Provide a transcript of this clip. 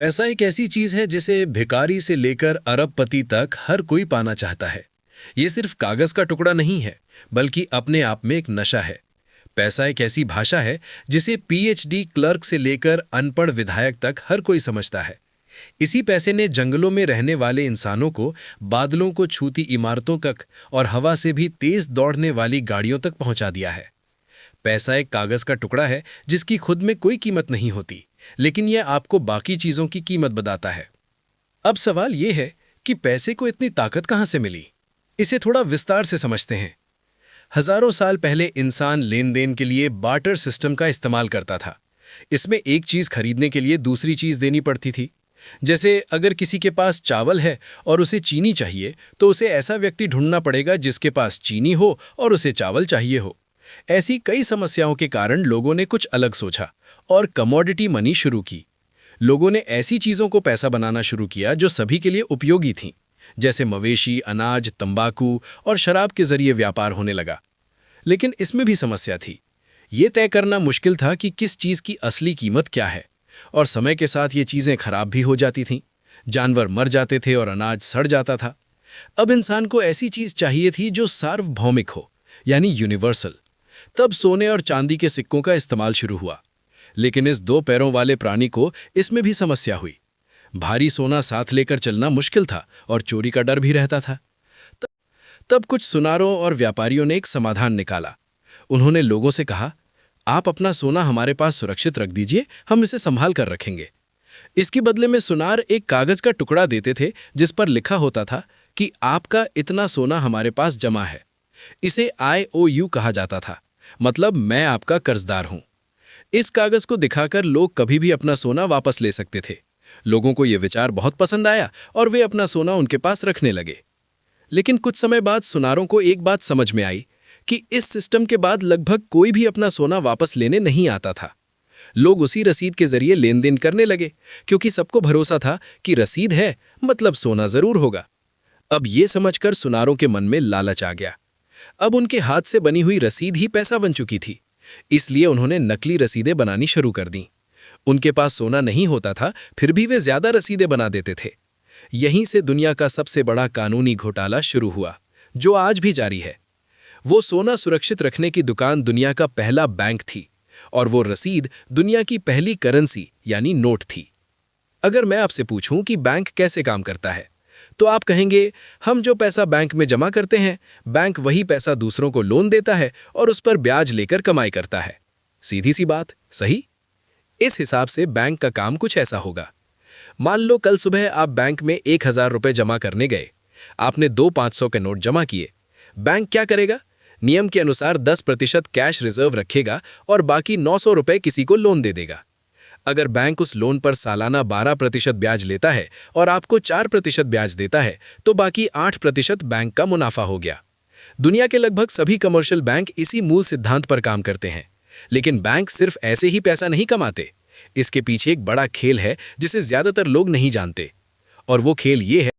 ऐसा एक ऐसी चीज है जिसे भिखारी से लेकर अरबपति तक हर कोई पाना चाहता है। ये सिर्फ कागज का टुकड़ा नहीं है, बल्कि अपने आप में एक नशा है। पैसा एक ऐसी भाषा है जिसे पीएचडी क्लर्क से लेकर अनपढ़ विधायक तक हर कोई समझता है। इसी पैसे ने जंगलों में रहने वाले इंसानों को बादलों को छूती इमारतों तक और हवा से भी तेज दौड़ने वाली गाड़ियों तक पहुंचा दिया है। पैसा एक कागज का टुकड़ा है जिसकी खुद में कोई कीमत नहीं होती, लेकिन यह आपको बाकी चीजों की कीमत बताता है। अब सवाल यह है कि पैसे को इतनी ताकत कहां से मिली। इसे थोड़ा विस्तार से समझते हैं। हजारों साल पहले इंसान लेन देन के लिए बार्टर सिस्टम का इस्तेमाल करता था। इसमें एक चीज खरीदने के लिए दूसरी चीज देनी पड़ती थी। जैसे अगर किसी के पास चावल है और उसे चीनी चाहिए, तो उसे ऐसा व्यक्ति ढूंढना पड़ेगा जिसके पास चीनी हो और उसे चावल चाहिए हो। ऐसी कई समस्याओं के कारण लोगों ने कुछ अलग सोचा और कमोडिटी मनी शुरू की। लोगों ने ऐसी चीजों को पैसा बनाना शुरू किया जो सभी के लिए उपयोगी थीं, जैसे मवेशी, अनाज, तंबाकू और शराब के जरिए व्यापार होने लगा। लेकिन इसमें भी समस्या थी। ये तय करना मुश्किल था कि किस चीज की असली कीमत क्या है, और समय के साथ ये चीजें खराब भी हो जाती थीं। जानवर मर जाते थे और अनाज सड़ जाता था। अब इंसान को ऐसी चीज चाहिए थी जो सार्वभौमिक हो, यानी यूनिवर्सल। तब सोने और चांदी के सिक्कों का इस्तेमाल शुरू हुआ। लेकिन इस दो पैरों वाले प्राणी को इसमें भी समस्या हुई। भारी सोना साथ लेकर चलना मुश्किल था और चोरी का डर भी रहता था। त- तब कुछ सुनारों और व्यापारियों ने एक समाधान निकाला। उन्होंने लोगों से कहा, आप अपना सोना हमारे पास सुरक्षित रख दीजिए, हम इसे संभाल कर रखेंगे। इसके बदले में सुनार एक कागज का टुकड़ा देते थे जिस पर लिखा होता था कि आपका इतना सोना हमारे पास जमा है। इसे IOU कहा जाता था, मतलब मैं आपका कर्जदार हूं। इस कागज को दिखाकर लोग कभी भी अपना सोना वापस ले सकते थे। लोगों को यह विचार बहुत पसंद आया और वे अपना सोना उनके पास रखने लगे। लेकिन कुछ समय बाद सुनारों को एक बात समझ में आई कि इस सिस्टम के बाद लगभग कोई भी अपना सोना वापस लेने नहीं आता था। लोग उसी रसीद के जरिए लेन देन करने लगे, क्योंकि सबको भरोसा था कि रसीद है मतलब सोना जरूर होगा। अब ये समझकर सुनारों के मन में लालच आ गया। अब उनके हाथ से बनी हुई रसीद ही पैसा बन चुकी थी। इसलिए उन्होंने नकली रसीदें बनानी शुरू कर दी। उनके पास सोना नहीं होता था, फिर भी वे ज्यादा रसीदें बना देते थे। यहीं से दुनिया का सबसे बड़ा कानूनी घोटाला शुरू हुआ, जो आज भी जारी है। वो सोना सुरक्षित रखने की दुकान दुनिया का पहला बैंक थी, और वो रसीद दुनिया की पहली करेंसी यानी नोट थी। अगर मैं आपसे पूछूं कि बैंक कैसे काम करता है, तो आप कहेंगे, हम जो पैसा बैंक में जमा करते हैं, बैंक वही पैसा दूसरों को लोन देता है और उस पर ब्याज लेकर कमाई करता है। सीधी सी बात, सही? इस हिसाब से बैंक का काम कुछ ऐसा होगा। मान लो कल सुबह आप बैंक में 1000 रुपए जमा करने गए। आपने 2 500 के नोट जमा किए। बैंक क्या करेगा? नियम के अनुसार 10% कैश रिजर्व रखेगा और बाकी 900 रुपए किसी को लोन दे देगा। अगर बैंक उस लोन पर सालाना 12% ब्याज लेता है और आपको 4% ब्याज देता है, तो बाकी 8% बैंक का मुनाफा हो गया। दुनिया के लगभग सभी कमर्शियल बैंक इसी मूल सिद्धांत पर काम करते हैं। लेकिन बैंक सिर्फ ऐसे ही पैसा नहीं कमाते। इसके पीछे एक बड़ा खेल है जिसे ज्यादातर लोग नहीं जानते। और वो खेल ये